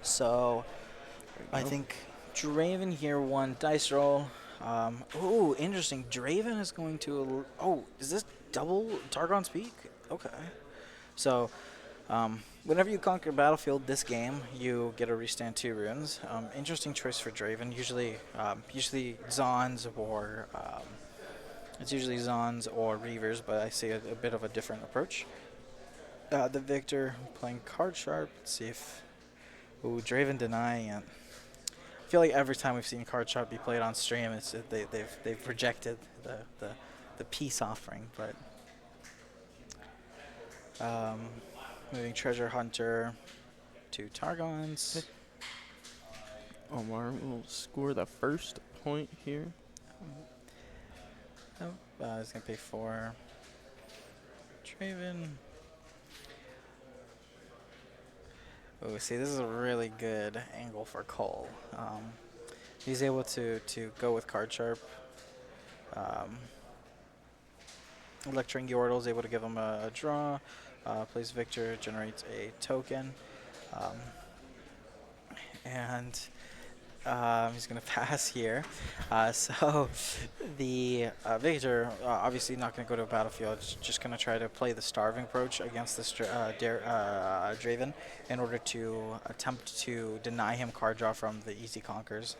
So I think Draven here won dice roll. Ooh, interesting. Draven is going to. Oh, is this double Targon's Peak? Okay. So, whenever you conquer a battlefield this game, you get to restand 2 runes. Interesting choice for Draven. Usually Zons or it's usually Zons or Reavers, but I see a bit of a different approach. The Viktor playing card sharp. Let's see if. Ooh, Draven denying it. I feel like every time we've seen card sharp be played on stream, they've rejected the peace offering. But um, moving treasure hunter to Targons. Omar will score the first point here. Oh, he's gonna pay 4. Draven. Oh, see, this is a really good angle for Cole. He's able to go with card sharp. Lecturing Yordle is able to give him a draw. Plays Viktor, generates a token. And he's going to pass here. So the Viktor, obviously not going to go to a battlefield, just going to try to play the starving approach against this Draven in order to attempt to deny him card draw from the easy conquers.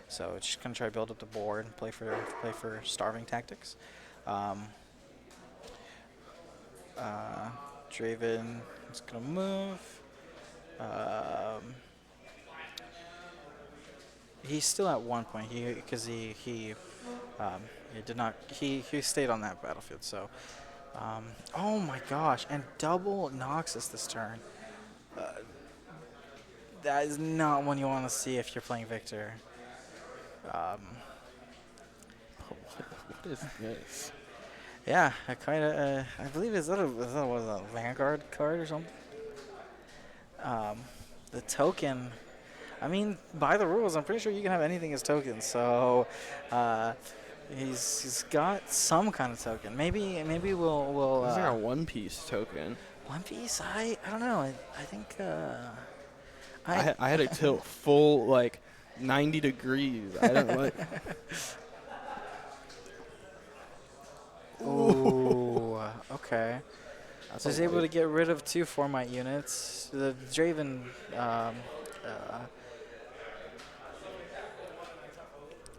So just going to try to build up the board and play for starving tactics. Draven is going to move. He's still at 1 point because he did not he stayed on that battlefield. So oh my gosh, and double Noxus this turn. That is not one you want to see if you're playing Viktor. What is this? Yeah, I kind of I believe is that a Vanguard card or something. The token. I mean, by the rules, I'm pretty sure you can have anything as tokens. So, he's got some kind of token. Maybe we'll. Is there a One Piece token? One Piece? I don't know. I think. I had it tilt full like 90 degrees. I don't like. Ooh. Okay. That's So he's able to get rid of 2 Formite units. The Draven.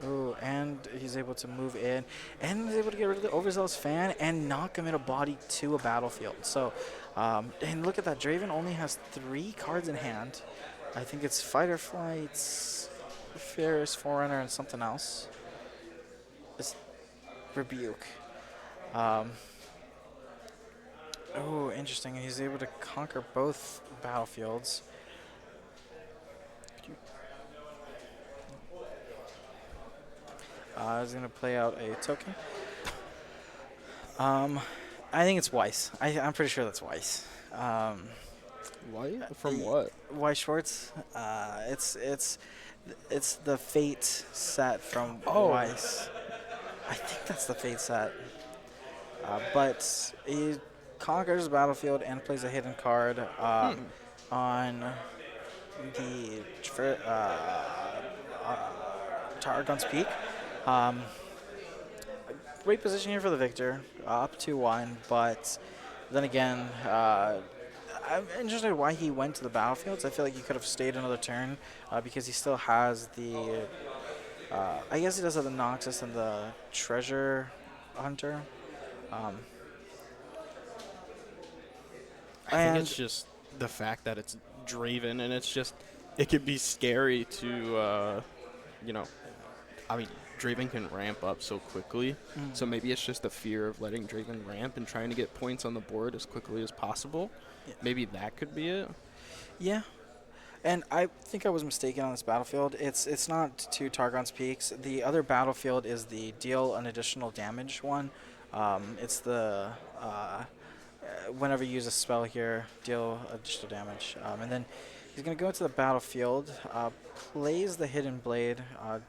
Oh, and he's able to move in, and he's able to get rid of the Overzealous Fan and not commit a body to a battlefield. So, and look at that, Draven only has 3 cards in hand. I think it's Fighter Flights, Ferris, Forerunner, and something else. It's Rebuke. Oh, interesting. He's able to conquer both battlefields. He's going to play out a token. I think it's Weiss. I'm pretty sure that's Weiss. What? From what? Weiss Schwartz. It's the Fate set from Oh. Weiss. I think that's the Fate set. But he conquers the battlefield and plays a hidden card on the Targon's Peak. Great position here for the Viktor, up 2-1, but then again, I'm interested why he went to the battlefields. I feel like he could have stayed another turn because he still has the, I guess he does have the Noxus and the Treasure Hunter. I think it's just the fact that it's Draven, and it's just, it could be scary to, I mean, Draven can ramp up so quickly, so maybe it's just the fear of letting Draven ramp and trying to get points on the board as quickly as possible. Yeah. Maybe that could be it. Yeah. And I think I was mistaken on this battlefield. It's not 2 Targon's Peaks. The other battlefield is the deal an additional damage one. It's the whenever you use a spell here, deal additional damage. And then he's going to go into the battlefield, plays the Hidden Blade,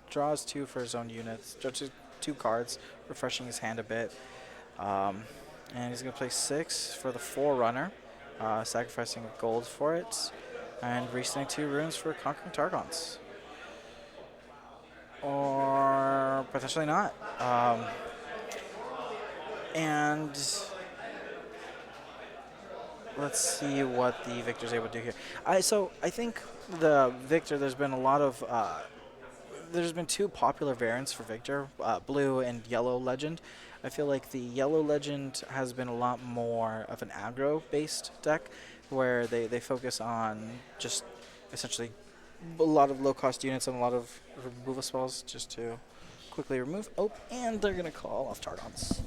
draws 2 for his own units, draws 2 cards, refreshing his hand a bit. And he's going to play 6 for the Forerunner, sacrificing gold for it. And resending 2 runes for Conquering Targons. Or potentially not. And let's see what the Victor's able to do here. I think the Victor, there's been 2 popular variants for Victor, blue and yellow legend. I feel like the yellow legend has been a lot more of an aggro based deck where they focus on just essentially a lot of low cost units and a lot of removal spells just to quickly remove. Oh, and they're going to call off Targons.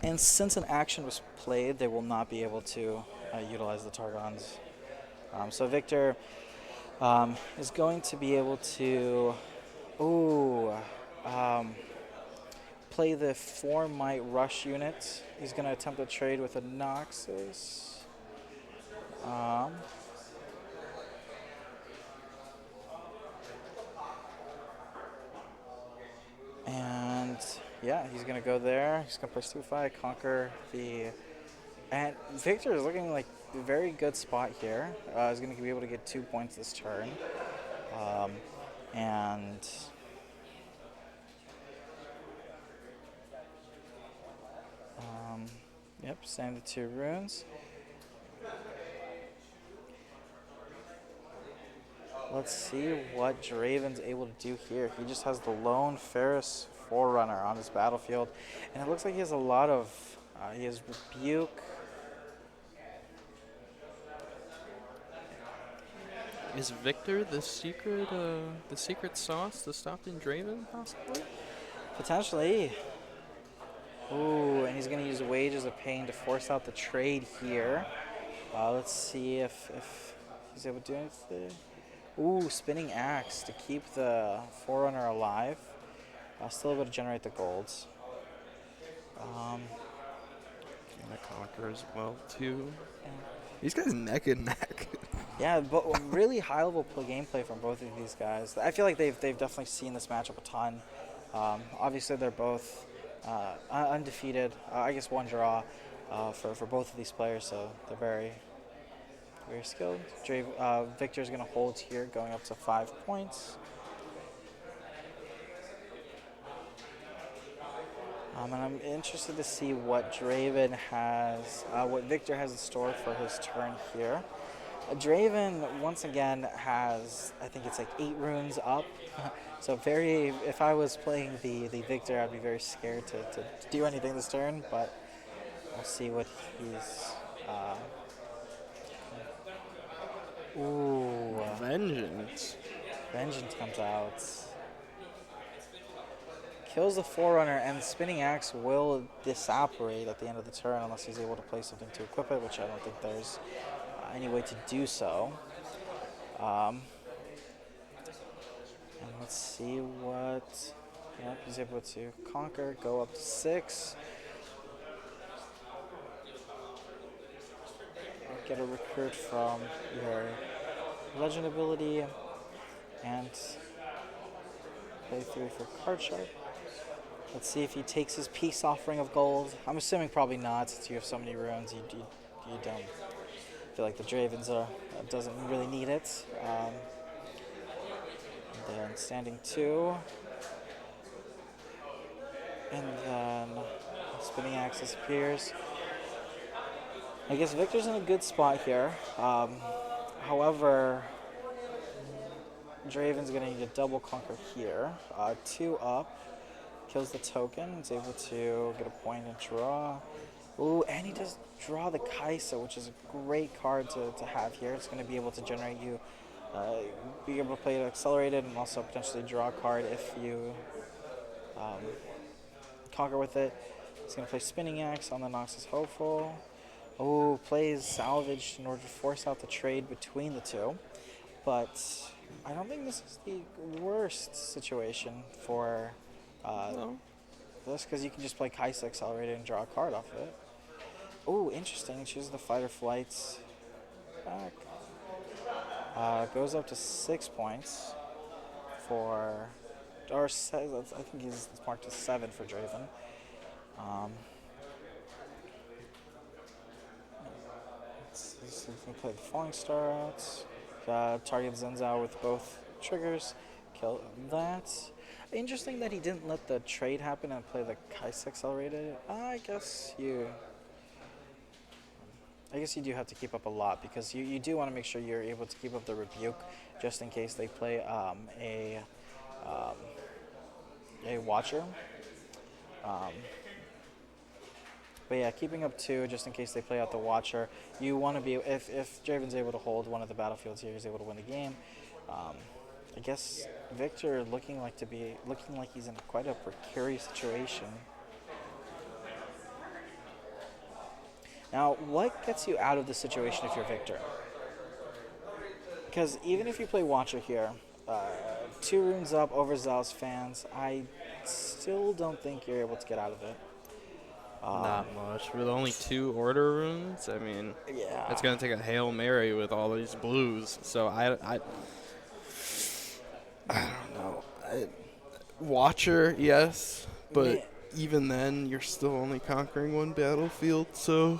And since an action was played, they will not be able to utilize the Targons. So Victor is going to be able to play the 4 Might Rush unit. He's going to attempt to trade with a Noxus. And yeah, he's going to go there. He's going to play 2-5, conquer the... And Victor is looking like a very good spot here. He's going to be able to get 2 points this turn. And... Yep, send the 2 runes. Let's see what Draven's able to do here. He just has the lone Ferris Forerunner on his battlefield. And it looks like he has a lot of... he has Rebuke. Is Viktor the secret sauce to stopping Draven, possibly? Potentially. Ooh, and he's going to use Wages of Pain to force out the trade here. Let's see if he's able to do anything. Ooh, Spinning Axe to keep the Forerunner alive. Still able to generate the golds. And the Conqueror as well, too. Yeah. These guys neck and neck. Yeah, but really high level gameplay from both of these guys. I feel like they've definitely seen this matchup a ton. Obviously, they're both undefeated. I guess 1 draw for both of these players, so they're very, very skilled. Victor's going to hold here, going up to 5 points. And I'm interested to see what Draven has, what Victor has in store for his turn here. Draven, once again, has, I think it's like 8 runes up. So if I was playing the Victor, I'd be very scared to do anything this turn, but we'll see what he's... Vengeance. Vengeance comes out. Kills the Forerunner, and the Spinning Axe will disapparate at the end of the turn unless he's able to play something to equip it, which I don't think there's any way to do so. And let's see what... Yep, he's able to conquer, go up to 6. Get a recruit from your legend ability, and play 3 for card sharp. Let's see if he takes his peace offering of gold. I'm assuming probably not, since you have so many runes. You don't feel like the Dravens doesn't really need it. And then standing 2, and then Spinning Axe disappears. I guess Victor's in a good spot here. However, Draven's going to need a double conquer here. 2 up. Kills the token. He's able to get a point and draw. Ooh, and he does draw the Kaisa, which is a great card to have here. It's going to be able to generate you, be able to play it accelerated, and also potentially draw a card if you conquer with it. He's going to play Spinning Axe on the Noxus Hopeful. Oh, plays Salvage in order to force out the trade between the 2. But I don't think this is the worst situation for No. That's because you can just play Kaisa Accelerated and draw a card off of it. Oh, interesting. Choose the fight or flights back. Goes up to 6 points for, I think he's marked as 7 for Draven. Let's play the Falling Star out. Target Zenzao with both triggers. Kill that. Interesting that he didn't let the trade happen and play the Kaisa Accelerated. I guess you do have to keep up a lot because you do want to make sure you're able to keep up the Rebuke just in case they play a Watcher. But yeah, keeping up 2 just in case they play out the Watcher. You want to be, if Draven's able to hold one of the battlefields here, he's able to win the game. I guess Viktor looking like he's in quite a precarious situation. Now, what gets you out of the situation if you're Viktor? Because even if you play Watcher here, 2 runes up, overzealous fans, I still don't think you're able to get out of it. Not much. With only 2 order runes, I mean, Yeah. it's gonna take a Hail Mary with all these blues. So I don't know. Watcher, yes, but even then, you're still only conquering 1 battlefield. So,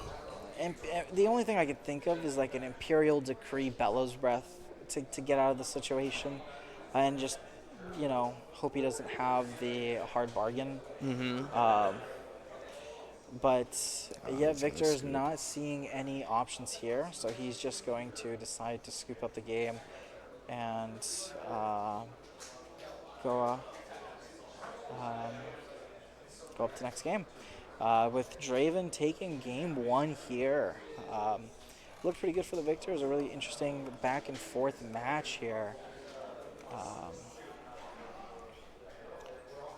And the only thing I could think of is like an Imperial Decree Bellows Breath to get out of the situation, and just hope he doesn't have the hard bargain. But yeah, Viktor is not seeing any options here, so he's just going to decide to scoop up the game and go up to next game. With Draven taking game 1 here. Looked pretty good for the Viktor. It was a really interesting back and forth match here.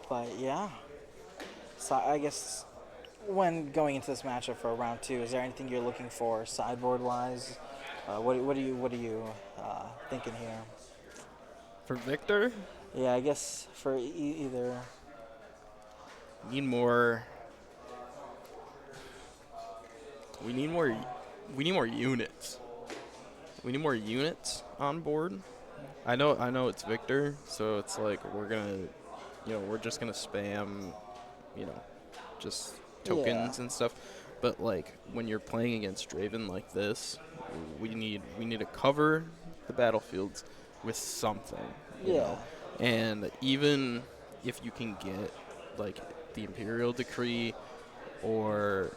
But yeah, so I guess when going into this matchup for round 2, is there anything you're looking for sideboard wise? What are you thinking here? for Viktor, Yeah, I guess for either. need more. We need more. We need more units. We need more units on board. I know it's Viktor, so it's like we're just gonna spam, just tokens and stuff. But like when you're playing against Draven like this, we need to cover the battlefields with something. You know? And even if you can get like the Imperial Decree or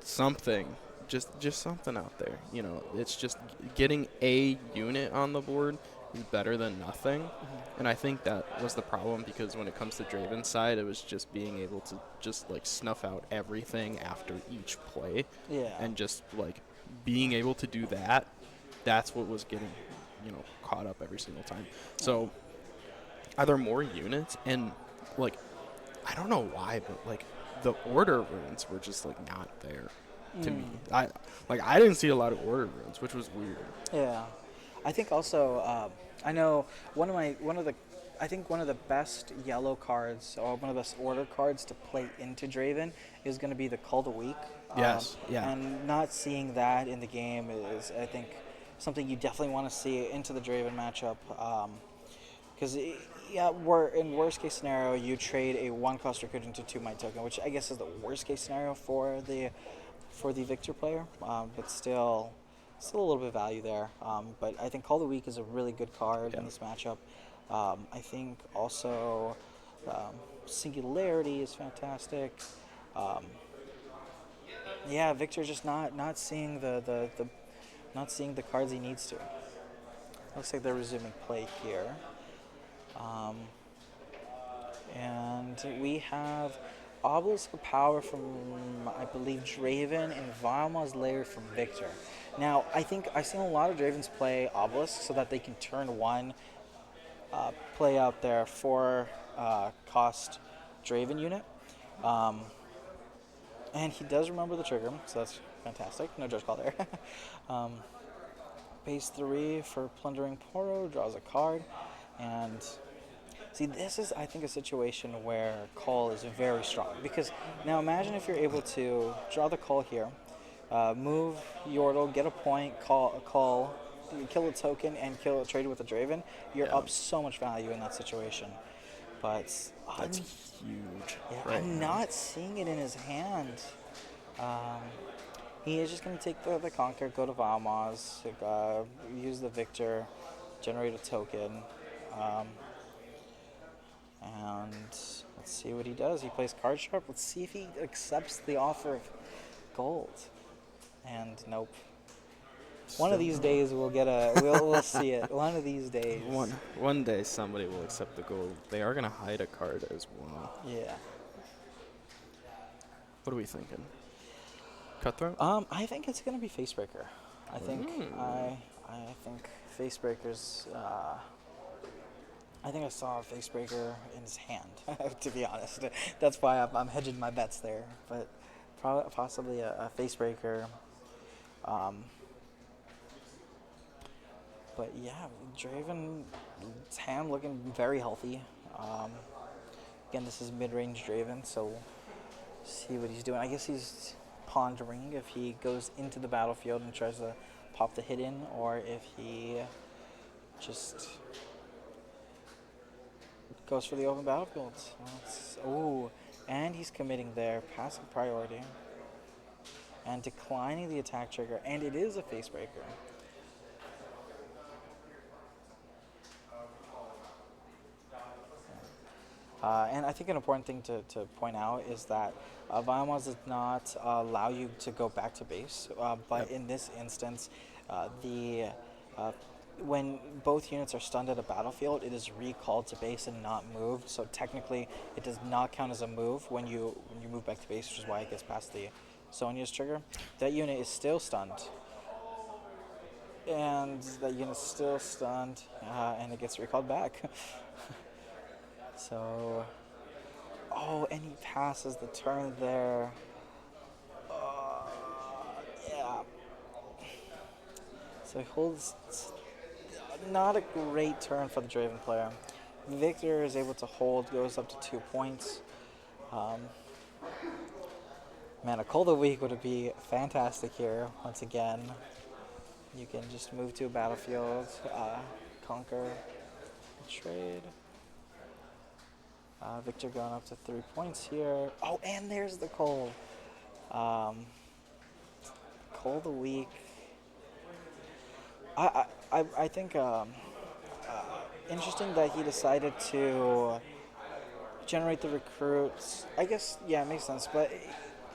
something, just something out there. It's just getting a unit on the board is better than nothing. And I think that was the problem, because when it comes to Draven's side, it was just being able to just like snuff out everything after each play. And just like being able to do that, that's what was getting caught up every single time. So are there more units? And like I don't know why, but like the order runes were just like not there to me. I didn't see a lot of order runes, which was weird. Yeah, I think also I know one of the best yellow cards, or one of the best order cards to play into Draven is going to be the Call to Weak. Yes, yeah. And not seeing that in the game is, I think, something you definitely want to see into the Draven matchup. Because in worst case scenario, you trade a 1-cost recruit into 2-might token, which I guess is the worst case scenario for the Viktor player. But still a little bit of value there. But I think Call the Weak is a really good card in this matchup. I think also Singularity is fantastic. Viktor's just not seeing the cards he needs to. Looks like they're resuming play here. And we have Obelisk of Power from, I believe, Draven, and Valma's Lair from Viktor. Now, I think I've seen a lot of Dravens play Obelisk so that they can turn 1, play out their 4-cost Draven unit. And he does remember the trigger, so that's fantastic. No judge call there. Base 3 for Plundering Poro, draws a card, and See, this is, I think, a situation where call is very strong. Because now imagine if you're able to draw the call here, move Yordle, get a point, call, kill a token, and kill a trade with a Draven. You're Yeah, up so much value in that situation. But that's huge. yeah, Right I'm now. not seeing it in his hand. Um, he is just going to take the Conquer, go to Valmaz, use the Viktor, generate a token. Um, And let's see what he does. He plays card sharp. Let's see if he accepts the offer of gold. And nope. One of Still these no. days we'll get a we'll see it. One of these days. One day somebody will accept the gold. They are gonna hide a card as well. Yeah. What are we thinking? Cutthroat? I think it's gonna be Facebreaker. I think Mm. I think Facebreaker's I think I saw a Facebreaker in his hand, to be honest. That's why I'm hedging my bets there. But possibly a Facebreaker. Um, But yeah, Draven's hand looking very healthy. Um, Again, this is mid-range Draven, so see what he's doing. I guess he's pondering if he goes into the battlefield and tries to pop the hit in, or if he just goes for the open battlefield. Oh, and he's committing there, passive priority, and declining the attack trigger, and it is a face breaker. And I think an important thing to point out is that Biomods does not allow you to go back to base, but Yep. in this instance, the when both units are stunned at a battlefield, it is recalled to base and not moved. So technically, it does not count as a move when you move back to base, which is why it gets past the Sonya's trigger. That unit is still stunned, and that unit's still stunned, and it gets recalled back. So. Oh, and he passes the turn there. Uh, yeah. So he holds. Not a great turn for the Draven player. Viktor is able to hold, goes up to 2 points. Um, Man, a Call of the Week would be fantastic here. Once again, you can just move to a battlefield, conquer, trade. Viktor going up to 3 points here. Oh, and there's the Cole. Um, Call of the Week. I think interesting that he decided to generate the recruits. I guess, yeah, it makes sense. But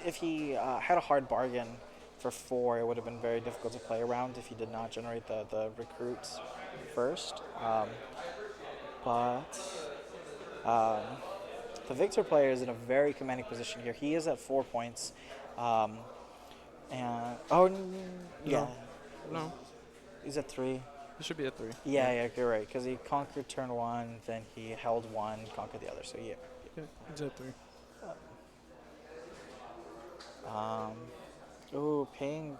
if he had a hard bargain for 4, it would have been very difficult to play around if he did not generate the recruits first. But the Viktor player is in a very commanding position here. He is at 4 points. Um, and yeah, No. he's at 3. It should be a 3. Yeah, you're right. Because he conquered turn 1, then he held 1, conquered the other. So yeah. Yeah, it's a 3. Paying.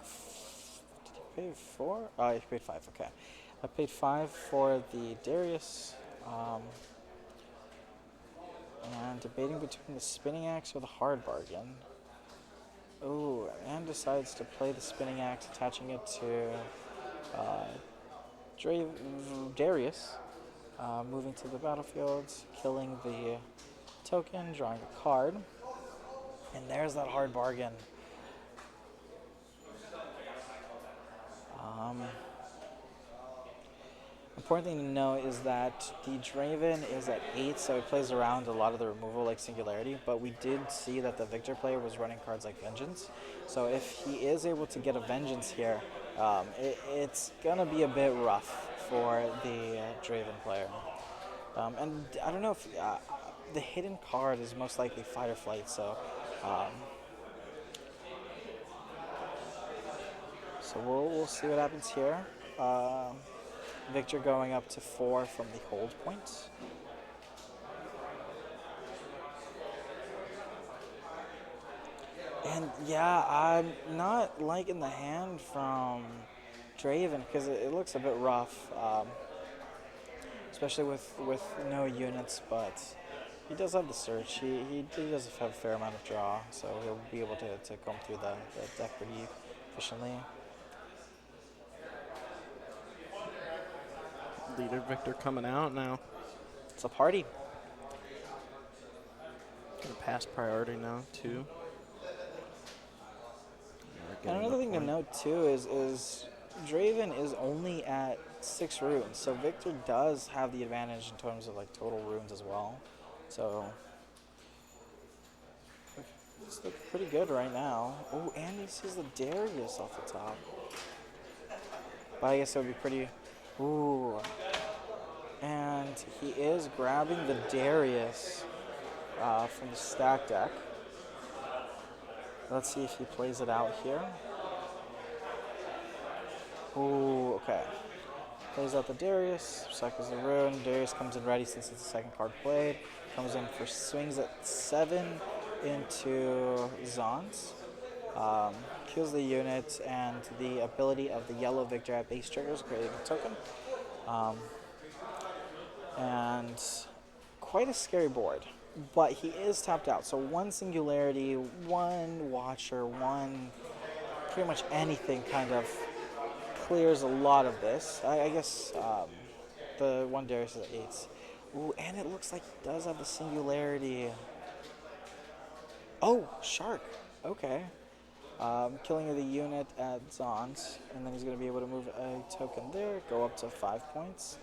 Did he pay 4? Oh, he paid 5. Okay, I paid 5 for the Darius. And debating between the spinning axe or the hard bargain. Oh, and decides to play the spinning axe, attaching it to Darius, moving to the battlefield, killing the token, drawing a card, and there's that hard bargain. Important thing to know is that the Draven is at 8, so it plays around a lot of the removal like Singularity, but we did see that the Viktor player was running cards like Vengeance, so if he is able to get a Vengeance here, it's going to be a bit rough for the Draven player. And I don't know if the hidden card is most likely Fight or Flight, so we'll see what happens here. Viktor going up to 4 from the hold points. And yeah, I'm not liking the hand from Draven because it looks a bit rough. especially with no units, but he does have the search. He does have a fair amount of draw, so he'll be able to comb through the deck pretty efficiently. Leader Viktor coming out now. It's a party. Gonna pass priority now too. And another thing to note too is Draven is only at 6 runes, so Viktor does have the advantage in terms of like total runes as well. So it's looking pretty good right now. Oh, and he sees the Darius off the top. But I guess it would be pretty. Ooh. And he is grabbing the Darius from the stack deck. Let's see if he plays it out here. Ooh, okay. Plays out the Darius, cycles the rune. Darius comes in ready since it's the second card played. Comes in for swings at 7 into Zons. Kills the unit, and the ability of the yellow Viktor at base triggers, creating a token. And quite a scary board. But he is tapped out. So one Singularity, one Watcher, one pretty much anything kind of clears a lot of this. I guess the one Darius is at 8. Ooh, and it looks like he does have the Singularity. Oh, Shark. Okay. Killing the unit at Zons, and then he's going to be able to move a token there, go up to 5 points.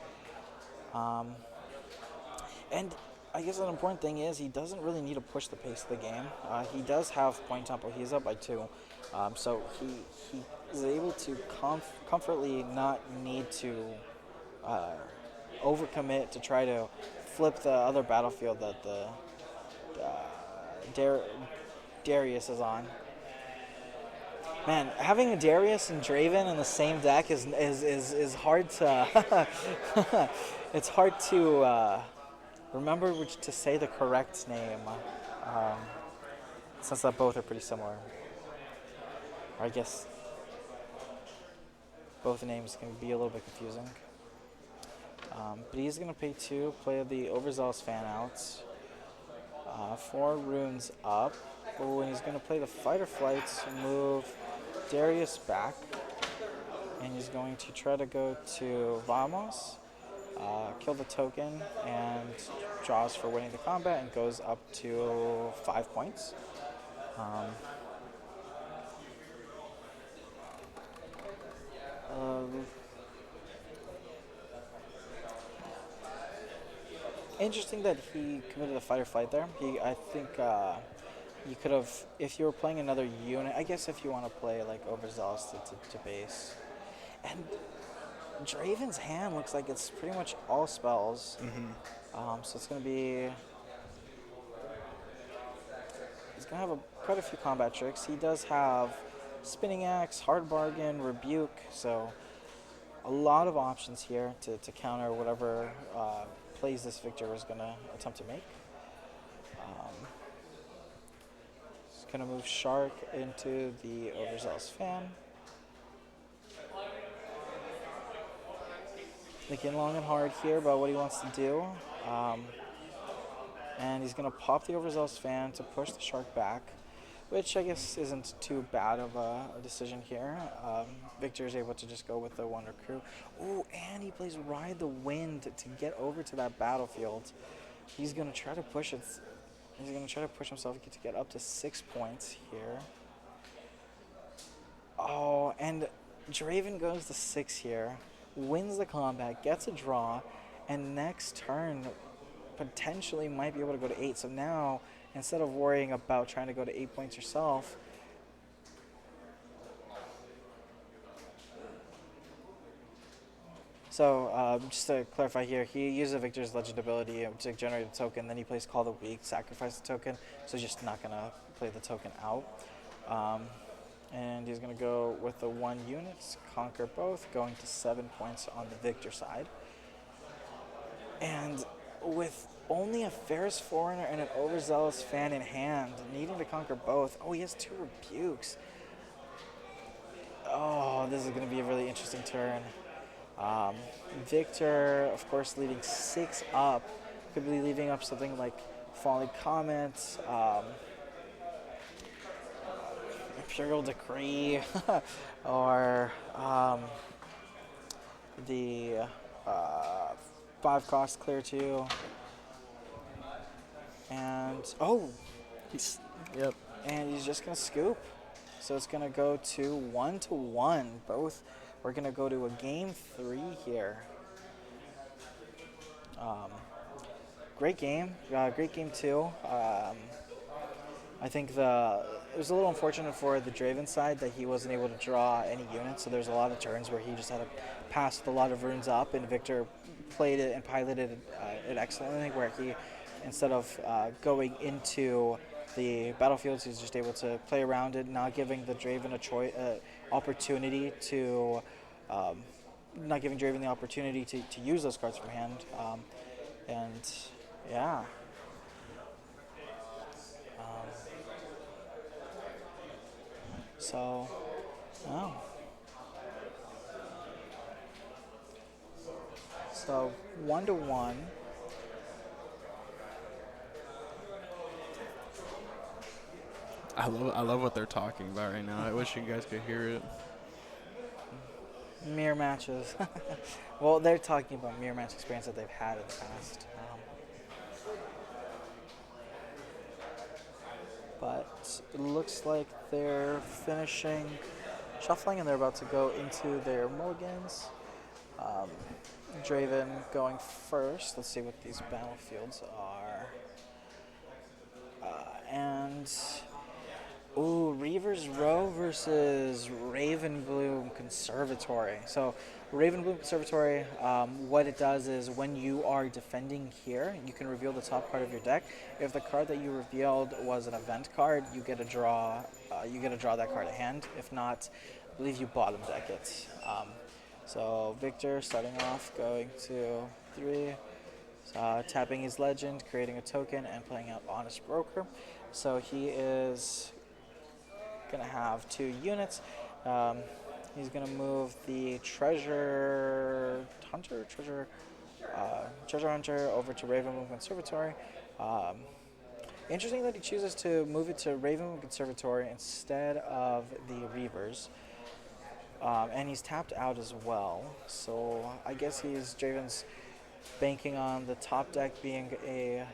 And I guess an important thing is he doesn't really need to push the pace of the game. He does have point tempo. He's up by 2. So he is able to comfortably not need to overcommit to try to flip the other battlefield that the Darius is on. Man, having a Darius and Draven in the same deck is hard to it's hard to remember to say the correct name, since that both are pretty similar. Or I guess both names can be a little bit confusing. But he's going to pay 2, play the Overzealous Fan Outs. 4 runes up. Oh, and he's going to play the Fight or Flight, move Darius back. And he's going to try to go to Vamos, kill the token, and draws for winning the combat and goes up to 5 points. Interesting that he committed a fight or flight there. I think you could have, if you were playing another unit, I guess if you want to play like Overzealous to base. And Draven's hand looks like it's pretty much all spells. So it's going to be, he's going to have quite a few combat tricks. He does have Spinning Axe, Hard Bargain, Rebuke, so a lot of options here to counter whatever plays this Viktor is going to attempt to make. He's going to move Shark into the Overzealous Fan. Thinking long and hard here about what he wants to do. And he's going to pop the Overzealous Fan to push the Shark back, which I guess isn't too bad of a decision here. Viktor is able to just go with the Wonder Crew. Ooh, and he plays Ride the Wind to get over to that battlefield. He's going to try to push it. He's going to try to push himself to get up to 6 points here. Oh, and Draven goes to 6 here, wins the combat, gets a draw, and next turn potentially might be able to go to 8. So now, instead of worrying about trying to go to 8 points yourself, so just to clarify here, he uses Viktor's Legend ability to generate a token, then he plays Call the Weak, sacrifice the token, so he's just not going to play the token out. And he's going to go with the 1 unit, conquer both, going to 7 points on the Viktor side. And with only a Ferris Foreigner and an Overzealous Fan in hand, needing to conquer both. Oh, he has 2 Rebukes. Oh, this is going to be a really interesting turn. Um, Viktor, of course, leaving 6 up. Could be leaving up something like Falling Comet, Imperial Decree, or the uh, 5 cost clear 2. And, oh, He's yep. and he's just going to scoop. So it's going to go to 1-1. Both, we're going to go to a game 3 here. Um, great game. Great game 2. I think it was a little unfortunate for the Draven side that he wasn't able to draw any units. So there's a lot of turns where he just had to pass with a lot of runes up, and Viktor played it and piloted it excellently. Where he, instead of going into the battlefields, he's just able to play around it, not giving the Draven a choice, opportunity to, not giving Draven the opportunity to use those cards from hand, and yeah. So, oh. So 1-1. I love what they're talking about right now. I wish you guys could hear it. Mirror matches. Well, they're talking about mirror match experience that they've had in the past. But it looks like they're finishing shuffling and they're about to go into their mulligans. Draven going first. Let's see what these battlefields are. And Reaver's Row versus Ravenbloom Conservatory. So Ravenbloom Conservatory, what it does is when you are defending here, you can reveal the top card of your deck. If the card that you revealed was an event card, you get to draw. You get to draw that card at hand. If not, I believe you bottom deck it. So Viktor starting off, going to 3, tapping his legend, creating a token, and playing out Honest Broker. So he is going to have 2 units. He's going to move the Treasure Hunter over to Ravenbloom Conservatory. Interesting that he chooses to move it to Ravenbloom Conservatory instead of the Reavers. And he's tapped out as well. So I guess Draven's banking on the top deck being a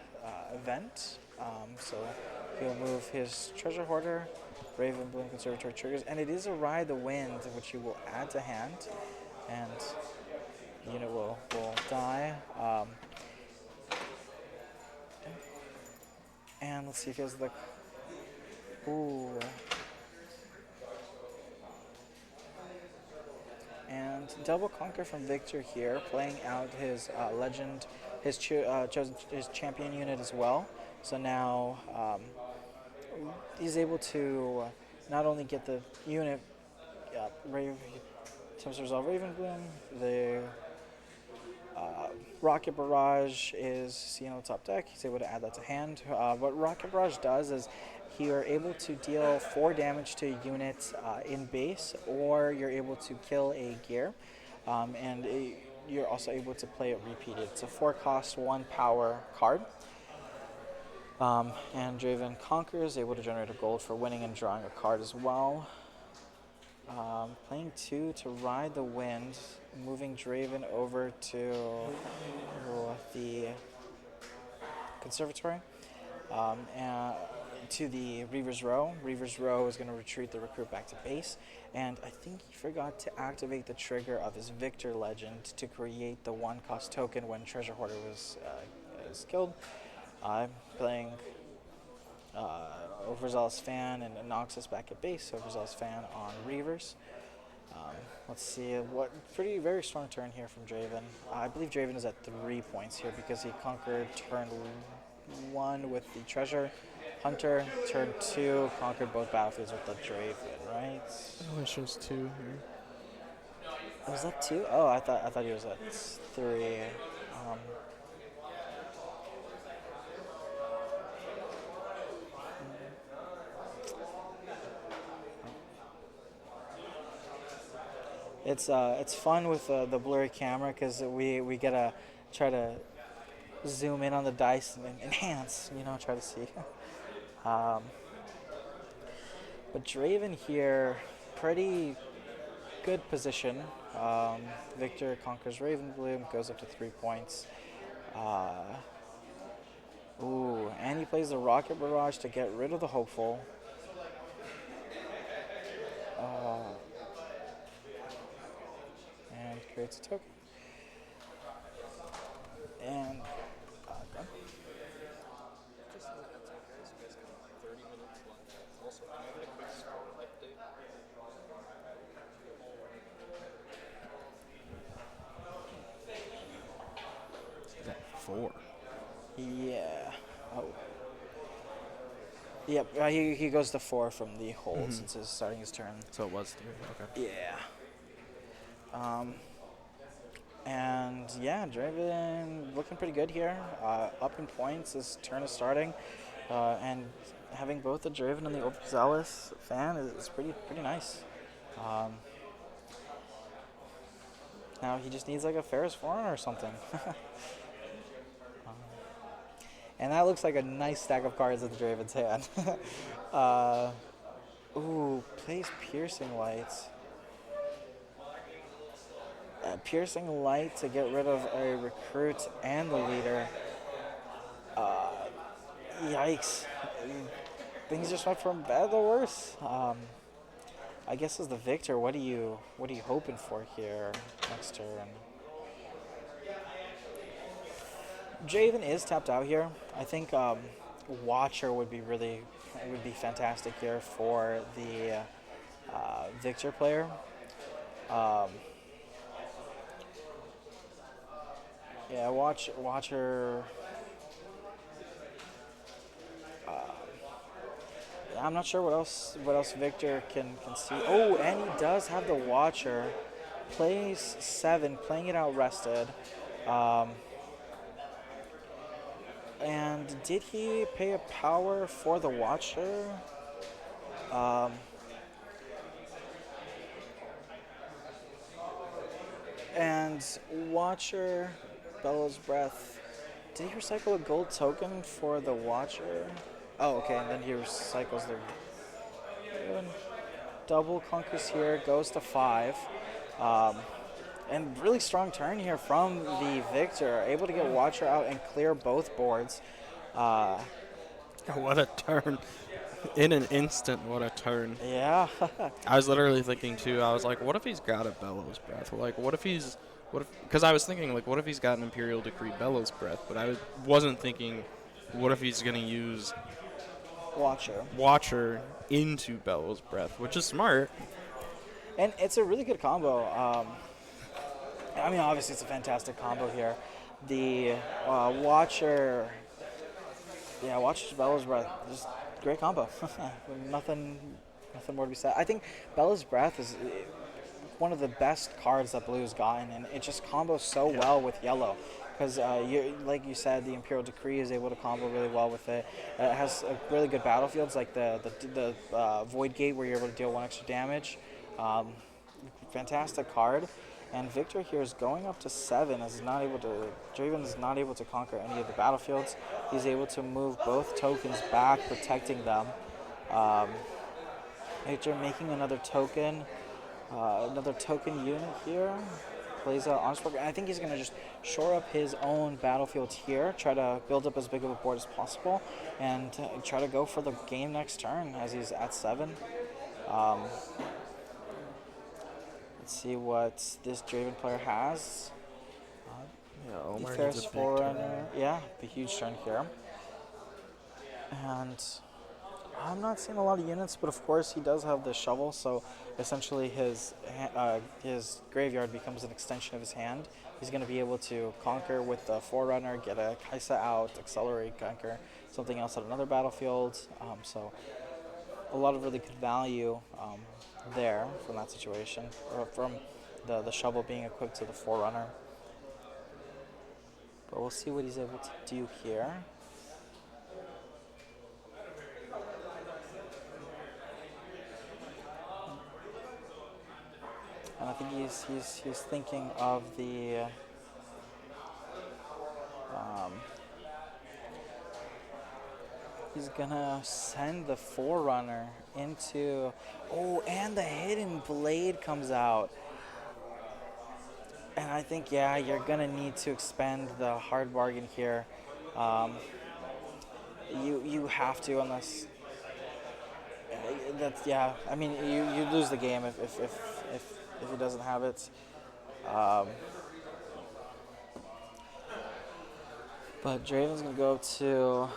event. So he'll move his Treasure Hoarder, Ravenbloom Conservatory triggers, and it is a Ride the Wind, which he will add to hand, and the unit will die. And let's see if he has the... Ooh. And double conquer from Viktor here, playing out his legend, his champion unit as well. So now he's able to not only get the unit, attempts to resolve Ravenbloom, the Rocket Barrage is seen on the top deck. He's able to add that to hand. What Rocket Barrage does is you're able to deal 4 damage to a unit in base, or you're able to kill a gear, and you're also able to play it repeated. It's a 4 cost, 1 power card. And Draven conquers, able to generate a gold for winning and drawing a card as well. Playing 2 to Ride the Wind, moving Draven over to the Conservatory, and to the Reaver's Row. Reaver's Row is going to retreat the recruit back to base, and I think he forgot to activate the trigger of his Viktor legend to create the 1 cost token when Treasure Hoarder was killed. Playing Overzealous Fan and Noxus back at base. Overzealous Fan on Reavers. Let's see, very strong turn here from Draven. I believe Draven is at 3 points here because he conquered turn 1 with the Treasure Hunter, turn 2 conquered both battlefields with the Draven, right? Oh, it shows 2 here. Was that 2? Oh, I thought he was at 3. It's fun with the blurry camera because we gotta try to zoom in on the dice and enhance, try to see. Um, but Draven here, pretty good position. Viktor conquers Raven Bloom, goes up to 3 points. Uh, and he plays the Rocket Barrage to get rid of the Hopeful. Uh, and creates a token. And done. He's at 4. Yeah. Oh. Yep. He goes to 4 from the hold since he's starting his turn. So it was 3. Okay. Yeah. And yeah, Draven looking pretty good here. Up in points. His turn is starting, and having both the Draven and the Overzealous fan is pretty nice. Now he just needs like a Ferris Forerunner or something. And that looks like a nice stack of cards at the Draven's hand. Plays Piercing Light. Piercing Light to get rid of a recruit and the leader. Yikes. Things just went from bad to worse. I guess as the Viktor, what are you hoping for here next turn? Draven is tapped out here. I think Watcher would be fantastic here for the Viktor player. Yeah, Watcher. I'm not sure what else Viktor can see. Oh, and he does have the Watcher. Plays 7, playing it out rested. And did he pay a power for the Watcher? And Watcher, Bellows Breath. Did he recycle a gold token for the Watcher? Oh, okay, and then he recycles the double conquers here, goes to 5. And really strong turn here from the Viktor, able to get Watcher out and clear both boards. What a turn. In an instant, what a turn. Yeah. I was literally thinking, too, I was like, what if he's got a Bellows Breath? Like, because I was thinking, like, what if he's got an Imperial Decree Bellows Breath? But I wasn't thinking, what if he's going to use Watcher into Bellows Breath, which is smart. And it's a really good combo. I mean, obviously, it's a fantastic combo here. The Watcher's Bellows Breath, just great combo. Nothing more to be said. I think Bellows Breath is one of the best cards that Blue's gotten, and it just combos so well with Yellow. Because, like you said, the Imperial Decree is able to combo really well with it. It has really good battlefields, like the Void Gate, where you're able to deal 1 extra damage. Fantastic card. And Viktor here is going up to 7 as Draven is not able to conquer any of the battlefields. He's able to move both tokens back, protecting them. Viktor making another token unit here. Plays out Onspark. And I think he's going to just shore up his own battlefield here, try to build up as big of a board as possible, and try to go for the game next turn as he's at 7. Let's see what this Draven player has. Omar Ferris needs a big Forerunner. Yeah, the huge turn here. And I'm not seeing a lot of units, but of course he does have the shovel, so essentially his graveyard becomes an extension of his hand. He's going to be able to conquer with the Forerunner, get a Kaisa out, accelerate, conquer something else at another battlefield. So a lot of really good value there from that situation, or from the shovel being equipped to the Forerunner. But we'll see what he's able to do here. And I think he's thinking of the. Um, he's gonna send the Forerunner into. Oh, and the Hidden Blade comes out. And I think, yeah, you're gonna need to expend the hard bargain here. Um, you have to unless that's yeah. I mean, you lose the game if he doesn't have it. Um, but Draven's gonna go to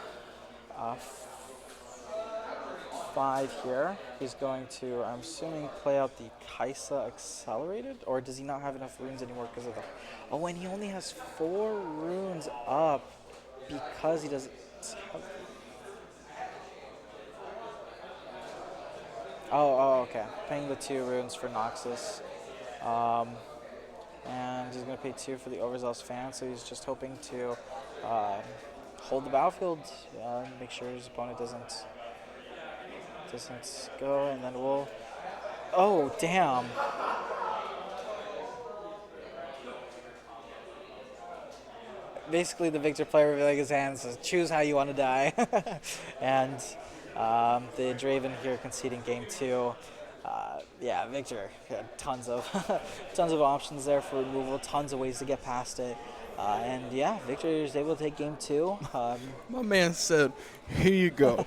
5 here. He's going to, I'm assuming, play out the Kaisa Accelerated, or does he not have enough runes anymore because of the? Oh, and he only has 4 runes up because he doesn't have. Okay. Paying the 2 runes for Noxus. And he's going to pay 2 for the Overzealous Fan, so he's just hoping to hold the battlefield, make sure his opponent doesn't go, and then we'll. Oh, damn. Basically, the Viktor player revealing his hands says, choose how you want to die. And the Draven here conceding game 2. Yeah, Viktor had tons of options there for removal, tons of ways to get past it. And yeah, Viktor is able to take game 2. My man said, "Here you go.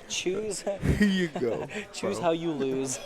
Choose Here you go. choose bro." how you lose.